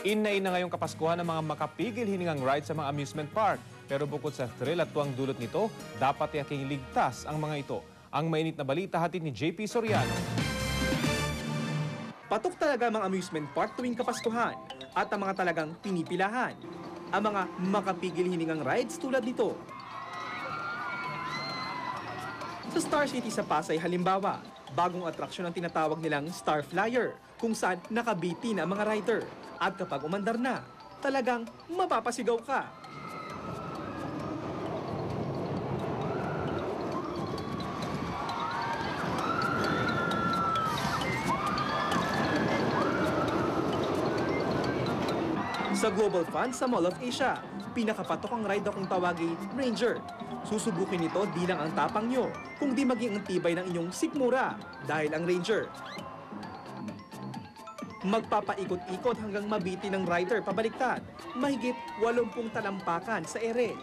In na ngayong Kapaskuhan ng mga makapigil hiningang ride sa mga amusement park. Pero bukod sa thrill at tuwang dulot nito, dapat yaking ligtas ang mga ito. Ang mainit na balita hatid ni JP Soriano. Patok talaga ang mga amusement park tuwing Kapaskuhan at ang mga talagang pinipilahan. Ang mga makapigil hiningang rides tulad nito. Sa Star City sa Pasay halimbawa, bagong atraksyon ang tinatawag nilang Star Flyer, kung saan nakabitin ang mga rider. At kapag umandar na, talagang mapapasigaw ka. Sa Global Fun sa Mall of Asia, pinakapatok ang ride na kung tawagin Ranger. Susubukin nito di lang ang tapang nyo, kung di maging ang tibay ng inyong sikmura dahil ang Ranger magpapaikot-ikot hanggang mabiti ng rider pabaliktad. Mahigit 80 talampakan sa ere.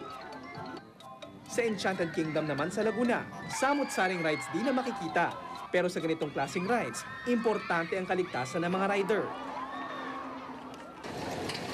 Sa Enchanted Kingdom naman sa Laguna, samot-saring rides din na makikita. Pero sa ganitong klaseng rides, importante ang kaligtasan ng mga rider.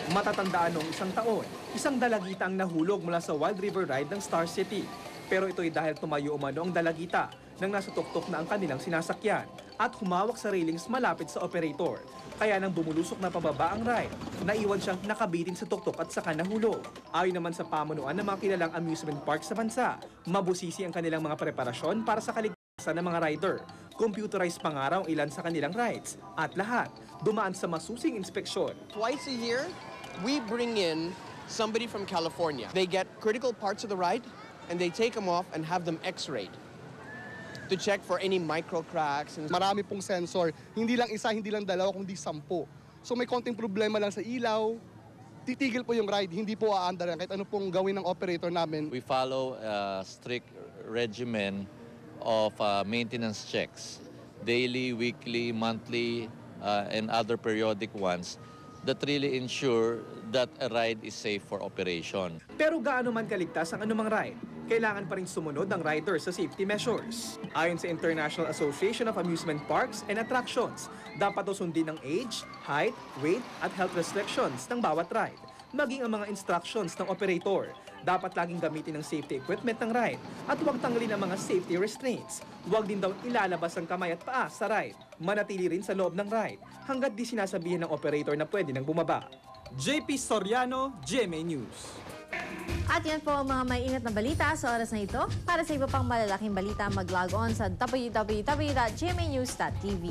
Matatandaan noong isang taon, isang dalagita ang nahulog mula sa Wild River Ride ng Star City. Pero ito'y dahil tumayo umano ang dalagita nang nasa tuktok na ang kanilang sinasakyan at humawak sa railings malapit sa operator. Kaya nang bumulusok na pababa ang ride, naiwan siyang nakabitin sa tuktok at saka nahulog. Ayon naman sa pamunuan ng mga kilalang amusement park sa bansa, mabusisi ang kanilang mga preparasyon para sa kaligtasan ng mga rider. Computerized pa nga raw ilan sa kanilang rides at lahat dumaan sa masusing inspeksyon. Twice a year, we bring in somebody from California. They get critical parts of the ride and they take them off and have them x-rayed to check for any micro cracks. Marami pong sensor, hindi lang isa, hindi lang dalawa, kundi 10. So may konting problema lang sa ilaw, titigil po yung ride, hindi po aandar kahit ano pong gawin ng operator namin. We follow a strict regimen of maintenance checks, daily, weekly, monthly, and other periodic ones that really ensure that a ride is safe for operation. Pero gaano man kaligtas ang anumang ride, kailangan pa rin sumunod ang rider sa safety measures. Ayon sa International Association of Amusement Parks and Attractions, dapat sundin ang age, height, weight at health restrictions ng bawat ride. Maging ang mga instructions ng operator. Dapat laging gamitin ang safety equipment ng ride at huwag tanggalin ang mga safety restraints. Huwag din daw ilalabas ang kamay at paa sa ride. Manatili rin sa loob ng ride hanggat di sinasabihin ng operator na pwede nang bumaba. JP Soriano, GMA News. At yan po ang mga may ingat na balita sa oras na ito. Para sa iba pang malalaking balita, mag-log on sa www.gmanews.tv.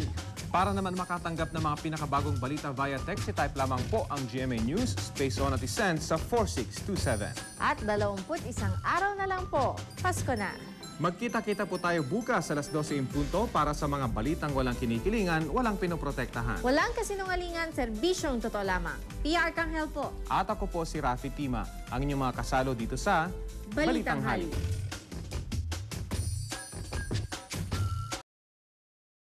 Para naman makatanggap ng mga pinakabagong balita via text, type lamang po ang GMA News, space on at isend sa 4627. At 21 araw na lang po, Pasko na. Magkita-kita po tayo bukas alas 12 punto para sa mga balitang walang kinikilingan, walang pinoprotektahan. Walang kasinungalingan, serbisyong totoo lamang. PR Kanghel po. At ako po si Rafi Tima, ang inyong mga kasalo dito sa Balitang Hali.